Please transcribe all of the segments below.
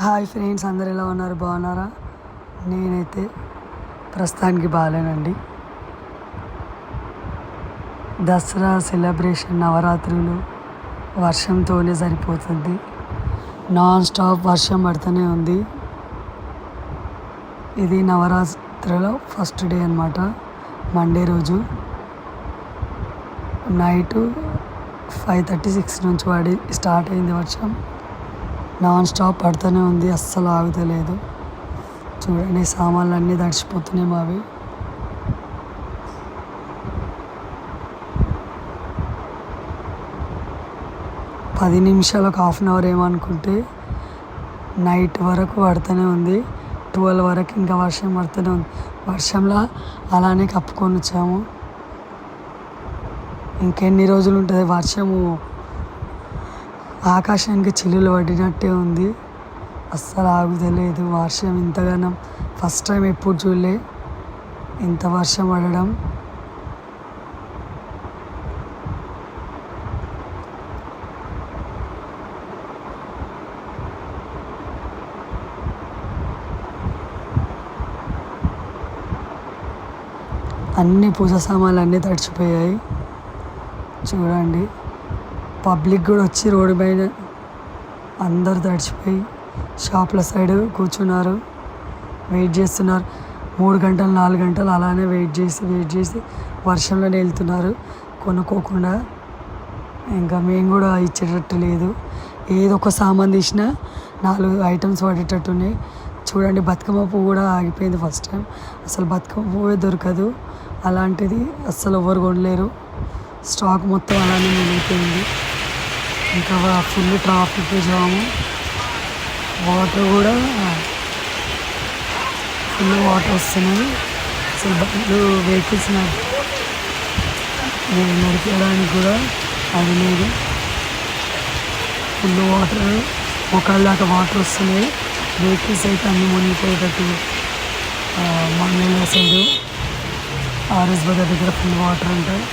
Hi friends, అందరు ఎలా ఉన్నారు? బాగున్నారా? నేనైతే ప్రస్తుతానికి బాగాలేనండి. దసరా సెలబ్రేషన్, నవరాత్రులు వర్షంతోనే సరిపోతుంది. నాన్ స్టాప్ వర్షం పడుతూనే ఉంది. ఇది నవరాత్రుల ఫస్ట్ డే అన్నమాట. మండే రోజు నైటు 5:36 నుంచి స్టార్ట్ అయింది వర్షం. నాన్ స్టాప్ పడుతూనే ఉంది, అస్సలు ఆగుతలేదు. చూడండి, సామాన్లు అన్నీ తడిచిపోతున్నాయి మావి. పది నిమిషాలకు హాఫ్ అన్ అవర్ ఏమనుకుంటే నైట్ వరకు పడుతూనే ఉంది. 12 వరకు ఇంకా వర్షం పడుతూనే ఉంది. వర్షంలో అలానే కప్పుకొని వచ్చాము. ఇంకెన్ని రోజులు ఉంటుంది వర్షము? ఆకాశానికి చిల్లులు పడినట్టే ఉంది, అస్సలు ఆగుతలేదు వర్షం. ఇంతగానం ఫస్ట్ టైం, ఎప్పుడు చూడలే ఇంత వర్షం పడడం. అన్ని పూజ సామాన్లు అన్నీ తడిచిపోయాయి. చూడండి, పబ్లిక్ కూడా వచ్చి రోడ్డు పైన అందరు తడిచిపోయి షాప్ల సైడ్ కూర్చున్నారు, వెయిట్ చేస్తున్నారు. 3 గంటలు 4 గంటలు అలానే వెయిట్ చేసి వర్షంలోనే వెళ్తున్నారు కొనుక్కోకుండా. ఇంకా మేము కూడా ఇచ్చేటట్టు లేదు. ఏదో ఒక సామాన్ తీసినా 4 ఐటమ్స్ పడేటట్టున్నాయి. చూడండి, బతుకమ్మ పువ్వు కూడా ఆగిపోయింది. ఫస్ట్ టైం అసలు బతుకమ్మ పువ్వే దొరకదు. అలాంటిది అస్సలు ఎవరు కొనలేరు. స్టాక్ మొత్తం అలానే మిగిలిపోయింది. ఇంకా ఫుల్ ట్రాఫిక్ జాము. వాటర్ కూడా ఫుల్ వాటర్ వస్తున్నాయి. అసలు బండ్లు, వెహికల్స్ నడిపేయడానికి కూడా అది లేదు. ఫుల్ వాటర్, మొక్కల దాకా వాటర్ వస్తున్నాయి. వెహికల్స్ అయితే అన్నీ మునిగిపోయేటట్టు. మంగళ సైడు ఆర్ఎస్ బజార్ దగ్గర ఫుల్ వాటర్ ఉంటాయి,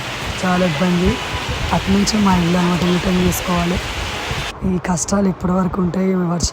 చాలా ఇబ్బంది. అటు నుంచి మా ఇల్లు అనమాట రిటర్న్ చేసుకోవాలి. ఈ కష్టాలు ఇప్పటి వరకు ఉంటాయి. వర్షం